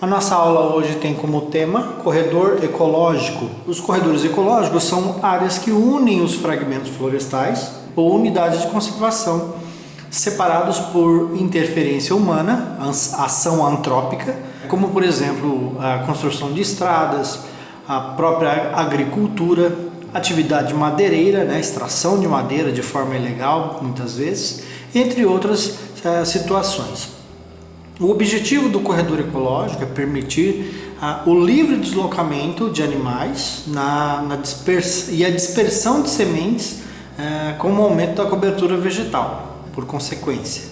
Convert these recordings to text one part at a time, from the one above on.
A nossa aula hoje tem como tema corredor ecológico. Os corredores ecológicos são áreas que unem os fragmentos florestais ou unidades de conservação separados por interferência humana, ação antrópica, como por exemplo a construção de estradas, a própria agricultura, atividade madeireira, extração de madeira de forma ilegal muitas vezes, entre outras situações. O objetivo do corredor ecológico é permitir o livre deslocamento de animais e a dispersão de sementes com o aumento da cobertura vegetal, por consequência.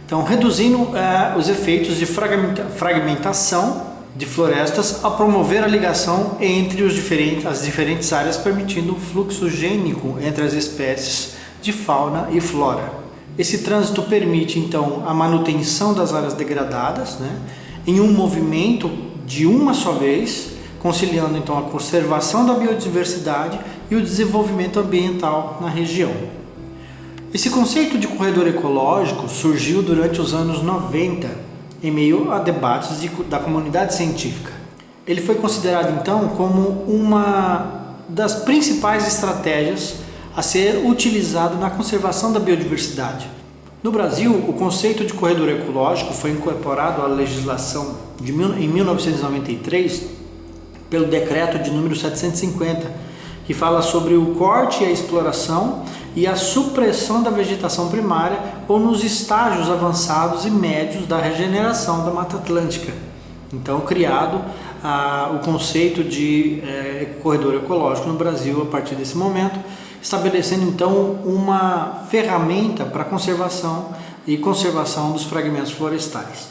Então, reduzindo os efeitos de fragmentação de florestas a promover a ligação entre as diferentes áreas, permitindo o fluxo gênico entre as espécies de fauna e flora. Esse trânsito permite, então, a manutenção das áreas degradadas, em um movimento de uma só vez, conciliando, então, a conservação da biodiversidade e o desenvolvimento ambiental na região. Esse conceito de corredor ecológico surgiu durante os anos 90, em meio a debates da comunidade científica. Ele foi considerado, então, como uma das principais estratégias a ser utilizado na conservação da biodiversidade. No Brasil, o conceito de corredor ecológico foi incorporado à legislação em 1993 pelo decreto de número 750, que fala sobre o corte e a exploração e a supressão da vegetação primária ou nos estágios avançados e médios da regeneração da Mata Atlântica. Então, criado o conceito de corredor ecológico no Brasil a partir desse momento, estabelecendo então uma ferramenta para conservação dos fragmentos florestais,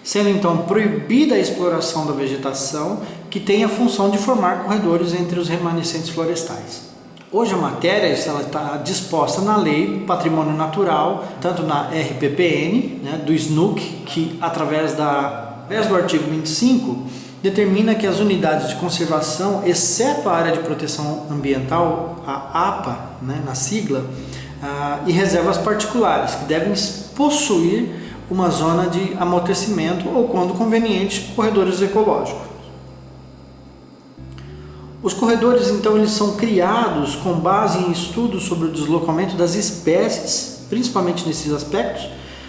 sendo então proibida a exploração da vegetação que tem a função de formar corredores entre os remanescentes florestais. Hoje a matéria está disposta na Lei Patrimônio Natural, tanto na RPPN, do SNUC, que através do artigo 25, determina que as unidades de conservação, exceto a área de proteção ambiental, a APA, na sigla, e reservas particulares, que devem possuir uma zona de amortecimento ou, quando conveniente, corredores ecológicos. Os corredores, então, eles são criados com base em estudos sobre o deslocamento das espécies, principalmente nesses aspectos,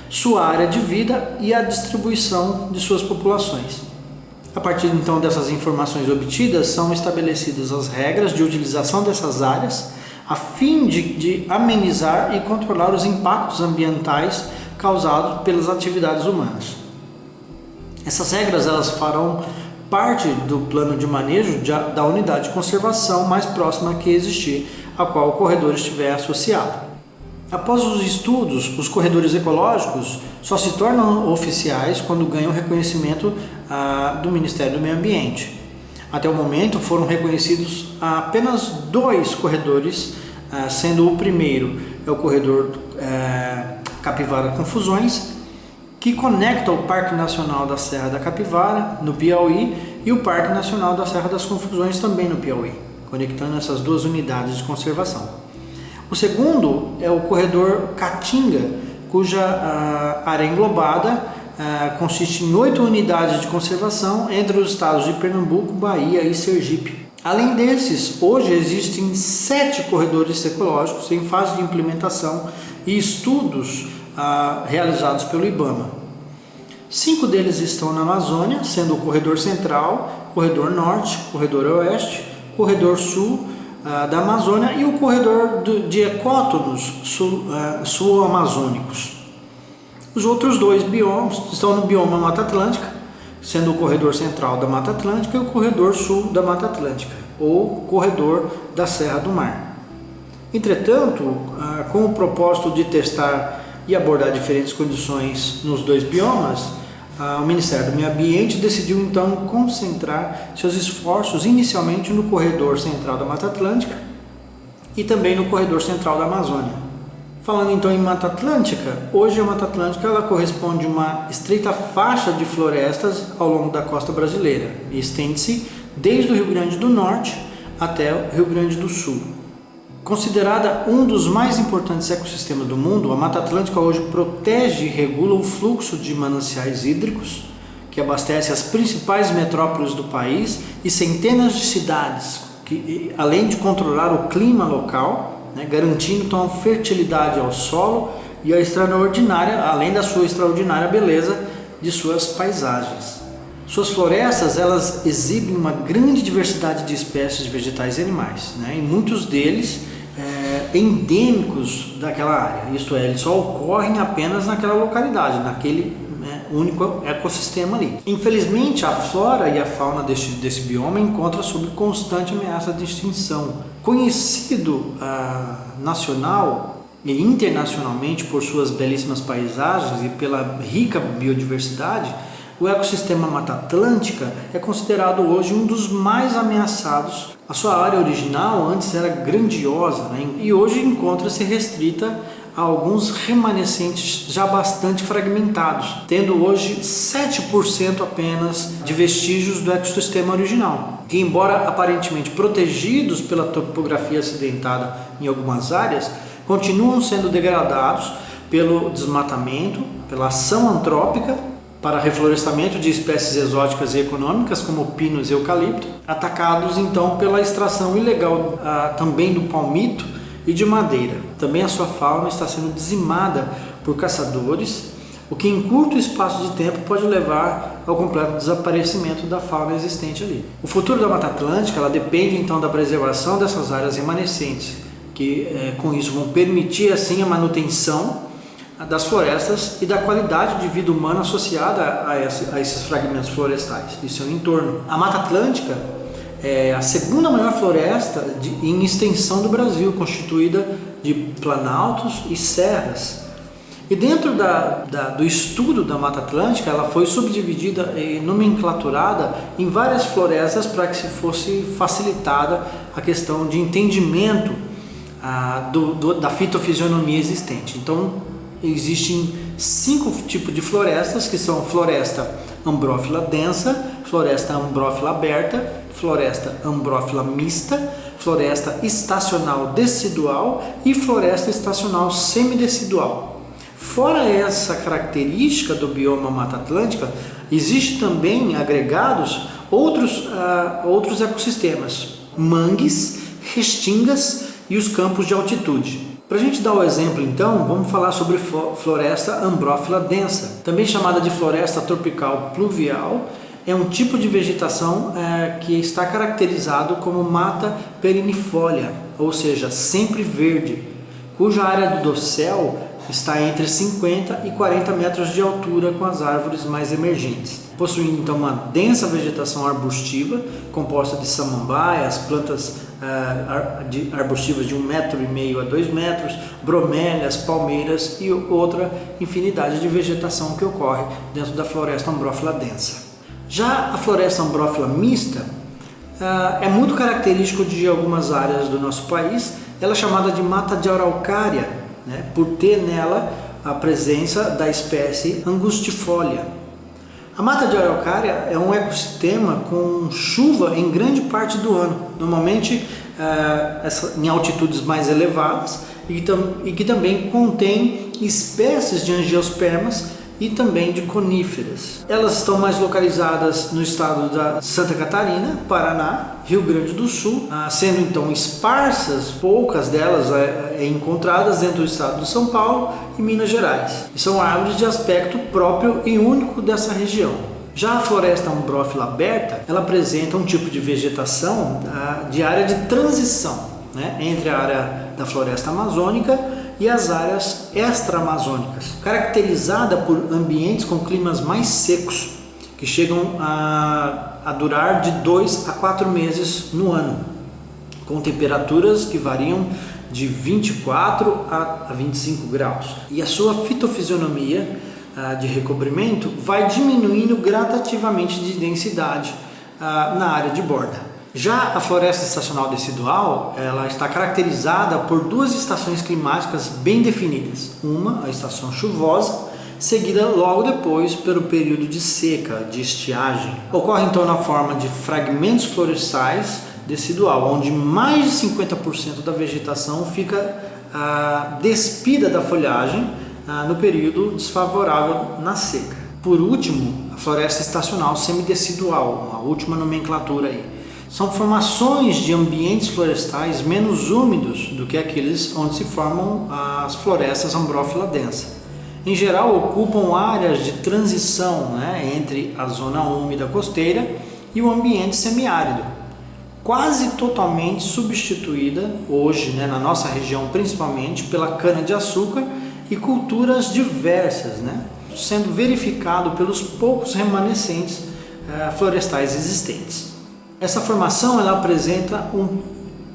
sua área de vida e a distribuição de suas populações. A partir então dessas informações obtidas, são estabelecidas as regras de utilização dessas áreas a fim de amenizar e controlar os impactos ambientais causados pelas atividades humanas. Essas regras elas farão parte do plano de manejo da unidade de conservação mais próxima que existir, a qual o corredor estiver associado. Após os estudos, os corredores ecológicos só se tornam oficiais quando ganham reconhecimento do Ministério do Meio Ambiente. Até o momento foram reconhecidos apenas 2 corredores, sendo o primeiro o corredor Capivara Confusões, que conecta o Parque Nacional da Serra da Capivara, no Piauí, e o Parque Nacional da Serra das Confusões, também no Piauí, conectando essas 2 unidades de conservação. O segundo é o corredor Caatinga, cuja área englobada consiste em 8 unidades de conservação entre os estados de Pernambuco, Bahia e Sergipe. Além desses, hoje existem 7 corredores ecológicos em fase de implementação e estudos realizados pelo IBAMA. 5 deles estão na Amazônia, sendo o Corredor Central, Corredor Norte, Corredor Oeste, Corredor Sul da Amazônia e o Corredor de Ecótonos sul-amazônicos. Os outros 2 biomas estão no bioma Mata Atlântica, sendo o Corredor Central da Mata Atlântica e o Corredor Sul da Mata Atlântica, ou Corredor da Serra do Mar. Entretanto, com o propósito de testar e abordar diferentes condições nos 2 biomas, o Ministério do Meio Ambiente decidiu então concentrar seus esforços inicialmente no Corredor Central da Mata Atlântica e também no Corredor Central da Amazônia. Falando então em Mata Atlântica, hoje a Mata Atlântica ela corresponde a uma estreita faixa de florestas ao longo da costa brasileira e estende-se desde o Rio Grande do Norte até o Rio Grande do Sul. Considerada um dos mais importantes ecossistemas do mundo, a Mata Atlântica hoje protege e regula o fluxo de mananciais hídricos, que que abastece as principais metrópoles do país e centenas de cidades, que, além de controlar o clima local, né, garantindo então a fertilidade ao solo e a extraordinária, além da sua extraordinária beleza de suas paisagens. Suas florestas, elas exibem uma grande diversidade de espécies de vegetais e animais, né, e muitos deles endêmicos daquela área, isto é, eles só ocorrem apenas naquela localidade, naquele único ecossistema ali. Infelizmente, a flora e a fauna desse bioma encontram sob constante ameaça de extinção. Conhecido nacional e internacionalmente por suas belíssimas paisagens e pela rica biodiversidade, o ecossistema Mata Atlântica é considerado hoje um dos mais ameaçados. A sua área original antes era grandiosa, né? E hoje encontra-se restrita a alguns remanescentes já bastante fragmentados, tendo hoje 7% apenas de vestígios do ecossistema original, que, embora aparentemente protegidos pela topografia acidentada em algumas áreas, continuam sendo degradados pelo desmatamento, pela ação antrópica, para reflorestamento de espécies exóticas e econômicas como pinos e eucalipto, atacados então pela extração ilegal também do palmito e de madeira. Também a sua fauna está sendo dizimada por caçadores, o que em curto espaço de tempo pode levar ao completo desaparecimento da fauna existente ali. O futuro da Mata Atlântica ela depende então da preservação dessas áreas remanescentes, que com isso vão permitir assim a manutenção das florestas e da qualidade de vida humana associada a esses fragmentos florestais e seu entorno. A Mata Atlântica é a segunda maior floresta em extensão do Brasil, constituída de planaltos e serras. E dentro do estudo da Mata Atlântica, ela foi subdividida e nomenclaturada em várias florestas para que se fosse facilitada a questão de entendimento da fitofisionomia existente. Então, existem 5 tipos de florestas, que são floresta ambrófila densa, floresta ambrófila aberta, floresta ambrófila mista, floresta estacional decidual e floresta estacional semidecidual. Fora essa característica do bioma Mata Atlântica, existem também agregados outros ecossistemas, mangues, restingas e os campos de altitude. Para a gente dar o exemplo então, vamos falar sobre floresta ambrófila densa, também chamada de floresta tropical pluvial. É um tipo de vegetação que está caracterizado como mata perennifólia, ou seja, sempre verde, cuja área do dossel está entre 50 e 40 metros de altura com as árvores mais emergentes. Possuindo então uma densa vegetação arbustiva, composta de samambaias, plantas arbustivas de 1,5 metro a 2 metros, bromélias, palmeiras e outra infinidade de vegetação que ocorre dentro da floresta ambrófila densa. Já a floresta ambrófila mista é muito característico de algumas áreas do nosso país. Ela é chamada de mata de araucária, né, por ter nela a presença da espécie angustifolia. A mata de araucária é um ecossistema com chuva em grande parte do ano, normalmente em altitudes mais elevadas e que também contém espécies de angiospermas e também de coníferas. Elas estão mais localizadas no estado da Santa Catarina, Paraná, Rio Grande do Sul, sendo então esparsas, poucas delas encontradas dentro do estado de São Paulo e Minas Gerais. E são árvores de aspecto próprio e único dessa região. Já a floresta ambrófila aberta, ela apresenta um tipo de vegetação de área de transição, né, entre a área da floresta amazônica e as áreas extra-amazônicas, caracterizada por ambientes com climas mais secos, que chegam a durar de 2 a 4 meses no ano, com temperaturas que variam de 24 a 25 graus. E a sua fitofisionomia de recobrimento vai diminuindo gradativamente de densidade na área de borda. Já a floresta estacional decidual, ela está caracterizada por 2 estações climáticas bem definidas. Uma, a estação chuvosa, seguida logo depois pelo período de seca, de estiagem. Ocorre então na forma de fragmentos florestais decidual, onde mais de 50% da vegetação fica despida da folhagem no período desfavorável na seca. Por último, a floresta estacional semidecidual, a última nomenclatura aí. São formações de ambientes florestais menos úmidos do que aqueles onde se formam as florestas ambrófila densa. Em geral, ocupam áreas de transição, né, entre a zona úmida costeira e o ambiente semiárido, quase totalmente substituída hoje, né, na nossa região principalmente, pela cana-de-açúcar e culturas diversas, né, sendo verificado pelos poucos remanescentes florestais existentes. Essa formação ela apresenta um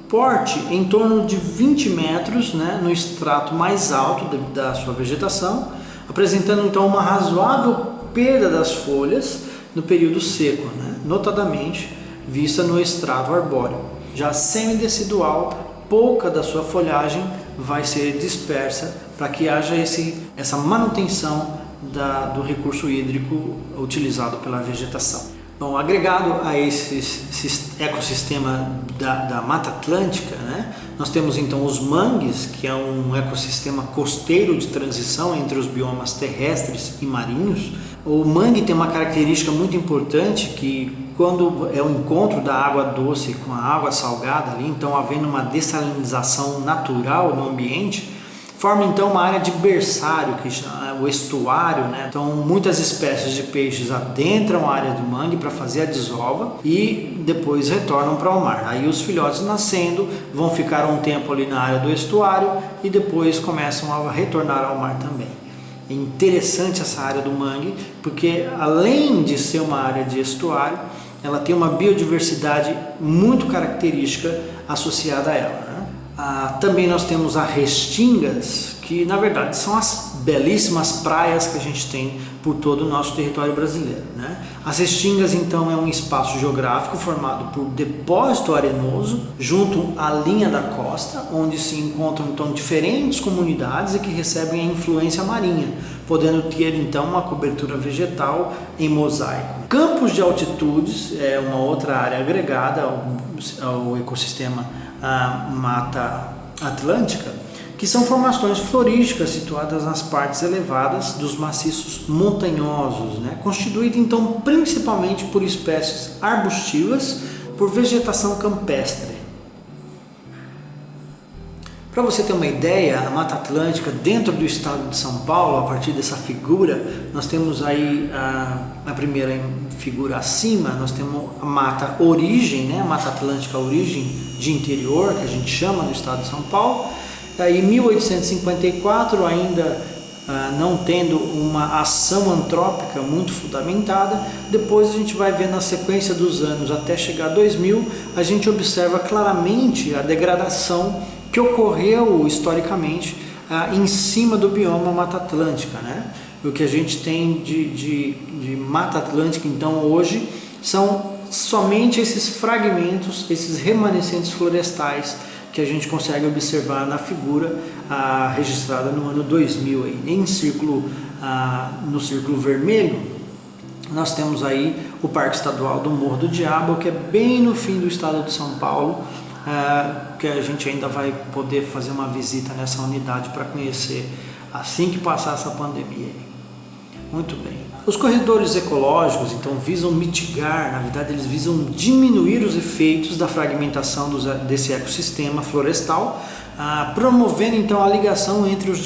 porte em torno de 20 metros, né, no estrato mais alto da sua vegetação, apresentando então uma razoável perda das folhas no período seco, né, notadamente vista no estrato arbóreo. Já semidecidual, pouca da sua folhagem vai ser dispersa para que haja essa manutenção do recurso hídrico utilizado pela vegetação. Bom, agregado a esse ecossistema da Mata Atlântica, né, nós temos então os mangues, que é um ecossistema costeiro de transição entre os biomas terrestres e marinhos. O mangue tem uma característica muito importante que quando é o encontro da água doce com a água salgada ali, então havendo uma dessalinização natural no ambiente, forma então uma área de berçário, que chama o estuário, né? Então muitas espécies de peixes adentram a área do mangue para fazer a desova e depois retornam para o mar. Aí os filhotes nascendo vão ficar um tempo ali na área do estuário e depois começam a retornar ao mar também. É interessante essa área do mangue porque além de ser uma área de estuário, ela tem uma biodiversidade muito característica associada a ela, né? Também nós temos as restingas, que na verdade são as belíssimas praias que a gente tem por todo o nosso território brasileiro, né? As restingas então é um espaço geográfico formado por depósito arenoso junto à linha da costa, onde se encontram então diferentes comunidades e que recebem a influência marinha, podendo ter então uma cobertura vegetal em mosaico. Campos de altitudes é uma outra área agregada ao ecossistema Mata Atlântica, que são formações florísticas situadas nas partes elevadas dos maciços montanhosos, né? Constituído então principalmente por espécies arbustivas, por vegetação campestre. Para você ter uma ideia, a Mata Atlântica dentro do estado de São Paulo, a partir dessa figura, nós temos aí a primeira figura acima, nós temos a Mata Origem, né? A Mata Atlântica Origem de interior, que a gente chama no estado de São Paulo. Aí, em 1854, ainda não tendo uma ação antrópica muito fundamentada, depois a gente vai ver na sequência dos anos até chegar a 2000, a gente observa claramente a degradação que ocorreu historicamente em cima do bioma Mata Atlântica, né? O que a gente tem de Mata Atlântica então hoje são somente esses fragmentos, esses remanescentes florestais que a gente consegue observar na figura registrada no ano 2000 aí. No círculo vermelho nós temos aí o Parque Estadual do Morro do Diabo, que é bem no fim do estado de São Paulo, que a gente ainda vai poder fazer uma visita nessa unidade para conhecer assim que passar essa pandemia. Muito bem. Os corredores ecológicos então visam mitigar, na verdade eles visam diminuir os efeitos da fragmentação desse ecossistema florestal, promovendo então a ligação entre as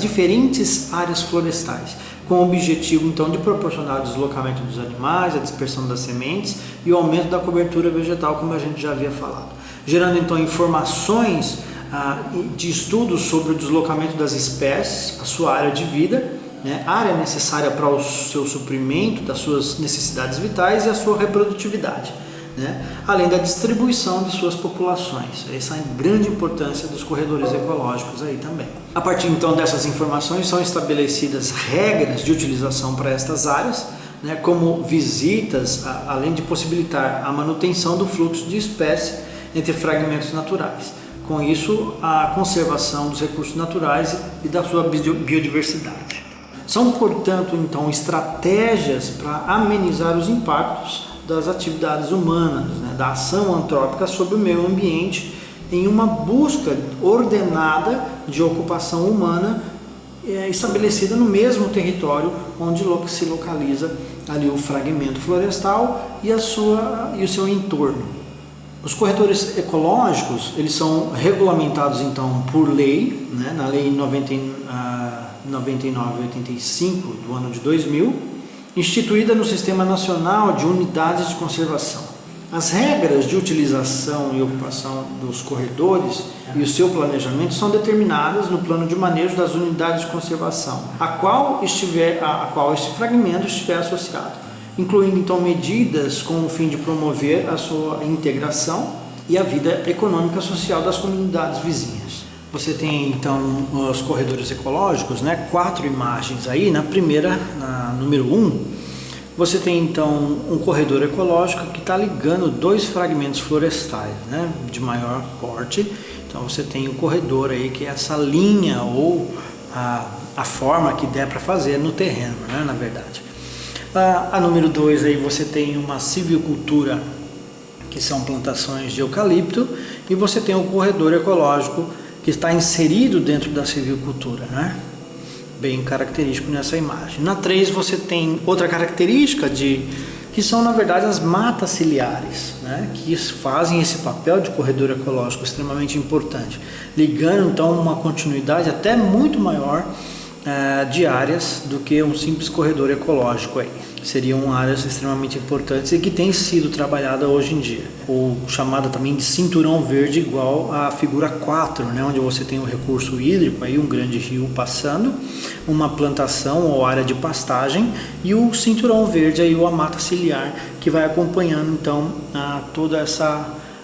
diferentes áreas florestais, com o objetivo então de proporcionar o deslocamento dos animais, a dispersão das sementes e o aumento da cobertura vegetal, como a gente já havia falado, gerando então informações de estudos sobre o deslocamento das espécies, a sua área de vida, né, área necessária para o seu suprimento das suas necessidades vitais e a sua reprodutividade, né, além da distribuição de suas populações. Essa é a grande importância dos corredores ecológicos aí também. A partir então dessas informações são estabelecidas regras de utilização para estas áreas, né, como visitas, além de possibilitar a manutenção do fluxo de espécies entre fragmentos naturais. Com isso, a conservação dos recursos naturais e da sua biodiversidade. São, portanto, então, estratégias para amenizar os impactos das atividades humanas, né, da ação antrópica sobre o meio ambiente, em uma busca ordenada de ocupação humana estabelecida no mesmo território onde se localiza ali o fragmento florestal e o seu entorno. Os corredores ecológicos, eles são regulamentados então por lei, né, na lei 99/85 do ano de 2000, instituída no Sistema Nacional de Unidades de Conservação. As regras de utilização e ocupação dos corredores e o seu planejamento são determinadas no plano de manejo das unidades de conservação, a qual este fragmento estiver associado, incluindo então medidas com o fim de promover a sua integração e a vida econômica e social das comunidades vizinhas. Você tem então os corredores ecológicos, né? 4 imagens aí. Na primeira, na número 1, você tem então um corredor ecológico que está ligando 2 fragmentos florestais, né, de maior porte. Então você tem o corredor aí, que é essa linha ou a forma que der para fazer no terreno, né, na verdade. A número 2 aí você tem uma silvicultura, que são plantações de eucalipto, e você tem o corredor ecológico que está inserido dentro da silvicultura, né? Bem característico nessa imagem. Na 3 você tem outra característica que são na verdade as matas ciliares, né, que fazem esse papel de corredor ecológico extremamente importante, ligando então uma continuidade até muito maior de áreas do que um simples corredor ecológico aí. Seriam áreas extremamente importantes e que têm sido trabalhadas hoje em dia, ou chamada também de cinturão verde, igual à figura 4, né, onde você tem o recurso hídrico, aí um grande rio passando, uma plantação ou área de pastagem, e o cinturão verde, aí, ou a mata ciliar, que vai acompanhando então toda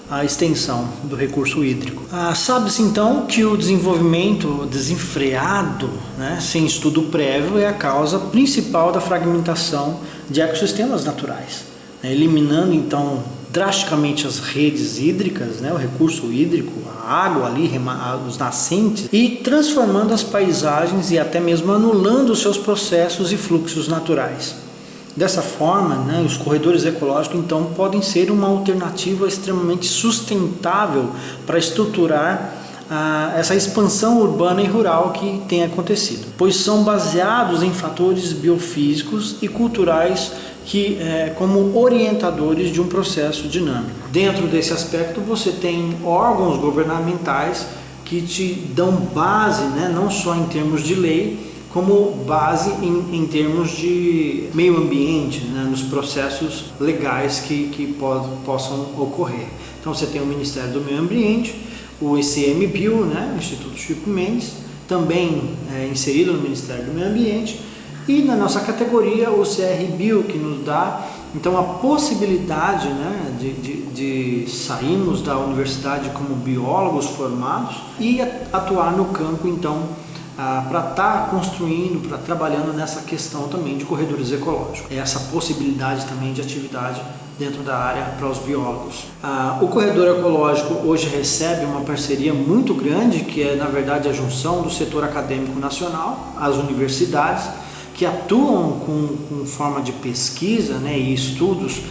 a extensão do recurso hídrico. Sabe-se então que o desenvolvimento desenfreado, né, sem estudo prévio, é a causa principal da fragmentação de ecossistemas naturais, né, eliminando então drasticamente as redes hídricas, né, o recurso hídrico, a água ali, os nascentes, e transformando as paisagens e até mesmo anulando os seus processos e fluxos naturais. Dessa forma, né, os corredores ecológicos então podem ser uma alternativa extremamente sustentável para estruturar essa expansão urbana e rural que tem acontecido, pois são baseados em fatores biofísicos e culturais como orientadores de um processo dinâmico. Dentro desse aspecto você tem órgãos governamentais que te dão base, né, não só em termos de lei, como base em termos de meio ambiente, né, nos processos legais que possam ocorrer. Então você tem o Ministério do Meio Ambiente, o ICMBio, né, o Instituto Chico Mendes, também inserido no Ministério do Meio Ambiente, e na nossa categoria o CRBio, que nos dá então a possibilidade, né, de sairmos da universidade como biólogos formados e atuar no campo então para estar construindo, para trabalhando nessa questão também de corredores ecológicos. Essa possibilidade também de atividade dentro da área para os biólogos. O corredor ecológico hoje recebe uma parceria muito grande, que é na verdade a junção do setor acadêmico nacional, as universidades, que atuam com forma de pesquisa, né, e estudos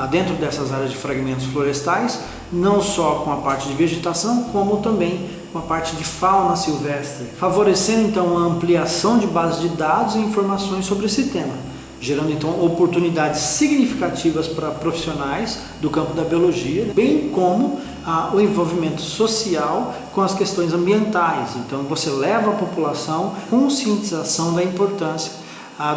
dentro dessas áreas de fragmentos florestais, não só com a parte de vegetação, como também com a parte de fauna silvestre, favorecendo então a ampliação de bases de dados e informações sobre esse tema, gerando então oportunidades significativas para profissionais do campo da biologia, bem como o envolvimento social com as questões ambientais. Então você leva a população à conscientização da importância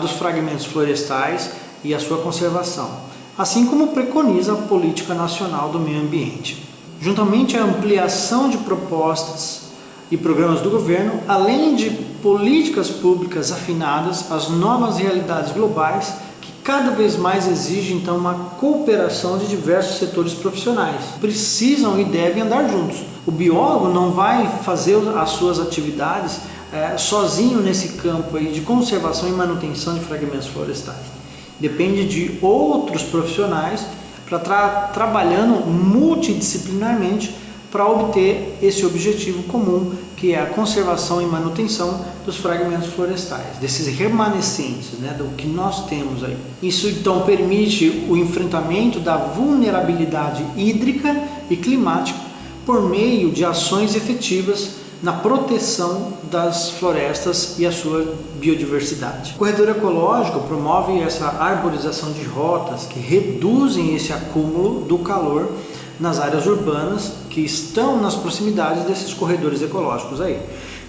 dos fragmentos florestais e a sua conservação, assim como preconiza a Política Nacional do Meio Ambiente. Juntamente à ampliação de propostas e programas do governo, além de políticas públicas afinadas às novas realidades globais, que cada vez mais exigem então uma cooperação de diversos setores profissionais. Precisam e devem andar juntos. O biólogo não vai fazer as suas atividades sozinho nesse campo aí de conservação e manutenção de fragmentos florestais. Depende de outros profissionais para trabalhando multidisciplinarmente para obter esse objetivo comum, que é a conservação e manutenção dos fragmentos florestais, desses remanescentes, né, do que nós temos aí. Isso então permite o enfrentamento da vulnerabilidade hídrica e climática por meio de ações efetivas na proteção das florestas e a sua biodiversidade. O corredor ecológico promove essa arborização de rotas que reduzem esse acúmulo do calor nas áreas urbanas que estão nas proximidades desses corredores ecológicos aí.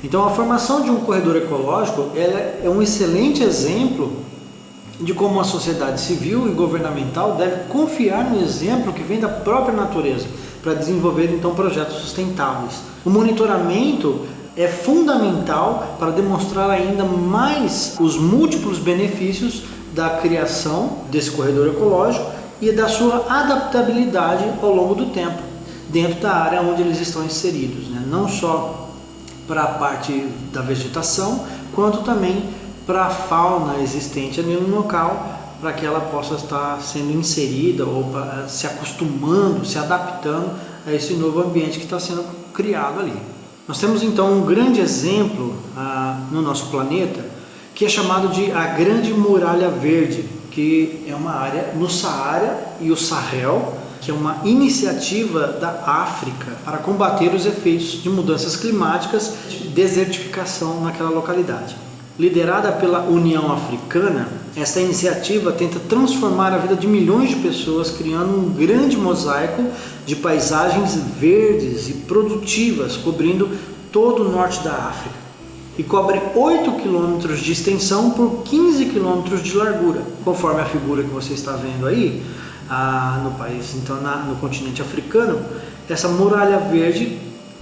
Então a formação de um corredor ecológico é um excelente exemplo de como a sociedade civil e governamental deve confiar no exemplo que vem da própria natureza para desenvolver então projetos sustentáveis. O monitoramento é fundamental para demonstrar ainda mais os múltiplos benefícios da criação desse corredor ecológico e da sua adaptabilidade ao longo do tempo, dentro da área onde eles estão inseridos, né? Não só para a parte da vegetação, quanto também para a fauna existente ali no local, para que ela possa estar sendo inserida ou se acostumando, se adaptando a esse novo ambiente que está sendo criado ali. Nós temos então um grande exemplo no nosso planeta, que é chamado de a Grande Muralha Verde, que é uma área no Saara e o Sahel, que é uma iniciativa da África para combater os efeitos de mudanças climáticas e desertificação naquela localidade. Liderada pela União Africana, essa iniciativa tenta transformar a vida de milhões de pessoas, criando um grande mosaico de paisagens verdes e produtivas, cobrindo todo o norte da África. E cobre 8 km de extensão por 15 km de largura, conforme a figura que você está vendo aí no país, então no continente africano. Essa muralha verde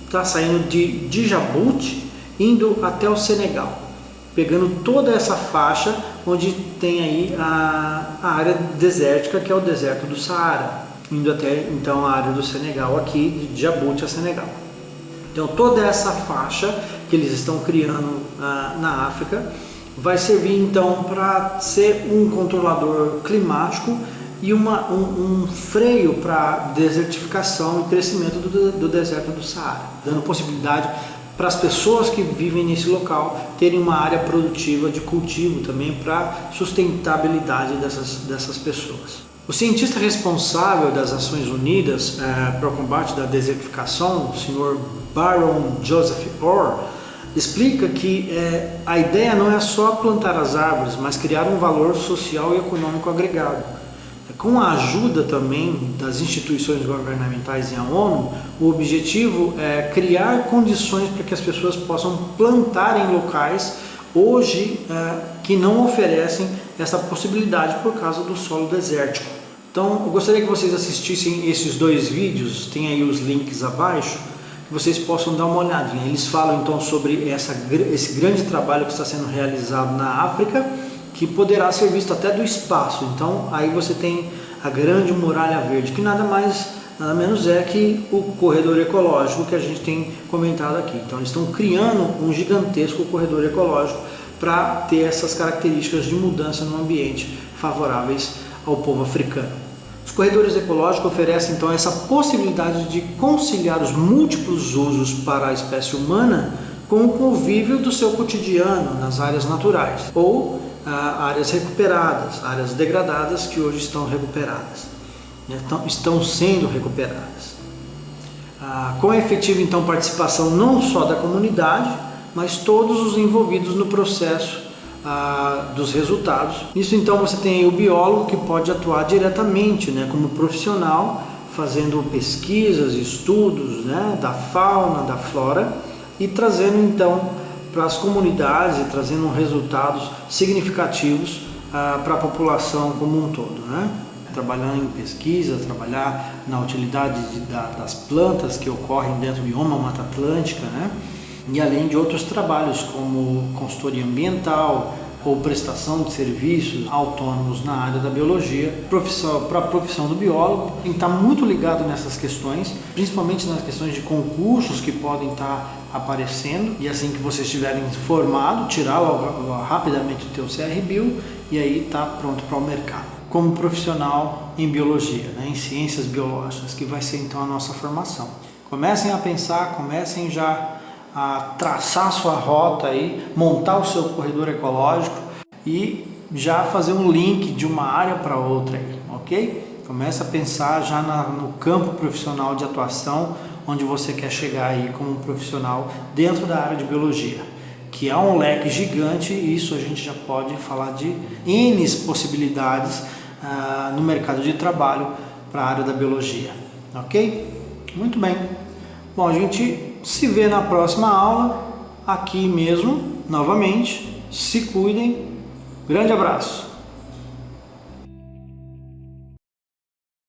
está saindo de Djibouti, indo até o Senegal, pegando toda essa faixa onde tem aí a área desértica, que é o deserto do Saara, indo até então a área do Senegal aqui, de Djibouti a Senegal. Então toda essa faixa que eles estão criando na África vai servir então para ser um controlador climático e um freio para a desertificação e crescimento do deserto do Saara, dando possibilidade para as pessoas que vivem nesse local terem uma área produtiva de cultivo também para sustentabilidade dessas pessoas. O cientista responsável das Nações Unidas para o combate da desertificação, o Sr. Baron Joseph Orr, explica que a ideia não é só plantar as árvores, mas criar um valor social e econômico agregado. Com a ajuda também das instituições governamentais e a ONU, o objetivo é criar condições para que as pessoas possam plantar em locais hoje que não oferecem essa possibilidade por causa do solo desértico. Então eu gostaria que vocês assistissem esses dois vídeos, tem aí os links abaixo, que vocês possam dar uma olhadinha. Eles falam então sobre esse grande trabalho que está sendo realizado na África, que poderá ser visto até do espaço. Então aí você tem a Grande Muralha Verde, que nada mais, nada menos é que o corredor ecológico que a gente tem comentado aqui. Então eles estão criando um gigantesco corredor ecológico para ter essas características de mudança no ambiente favoráveis ao povo africano. Os corredores ecológicos oferecem então essa possibilidade de conciliar os múltiplos usos para a espécie humana com o convívio do seu cotidiano nas áreas naturais ou áreas recuperadas, áreas degradadas que hoje estão recuperadas, estão sendo recuperadas. Com a efetiva então participação não só da comunidade, mas todos os envolvidos no processo dos resultados. Isso então você tem o biólogo que pode atuar diretamente, como profissional, fazendo pesquisas, estudos, da fauna, da flora e trazendo então para as comunidades e trazendo resultados significativos para a população como um todo, trabalhando em pesquisa, trabalhar na utilidade das plantas que ocorrem dentro do bioma Mata Atlântica, e além de outros trabalhos como consultoria ambiental ou prestação de serviços autônomos na área da biologia, para a profissão do biólogo, tem que estar muito ligado nessas questões, principalmente nas questões de concursos que podem estar aparecendo, e assim que vocês estiverem formado, tirar logo rapidamente o teu CRBio e aí está pronto para o mercado. Como profissional em biologia, em ciências biológicas, que vai ser então a nossa formação. Comecem a pensar, comecem já a traçar sua rota aí, montar o seu corredor ecológico e já fazer um link de uma área para outra aí, ok? Começa a pensar já no campo profissional de atuação, onde você quer chegar aí como profissional dentro da área de biologia, que há um leque gigante, e isso a gente já pode falar de N possibilidades no mercado de trabalho para a área da biologia, ok? Muito bem. Bom, a gente se vê na próxima aula, aqui mesmo, novamente. Se cuidem. Grande abraço.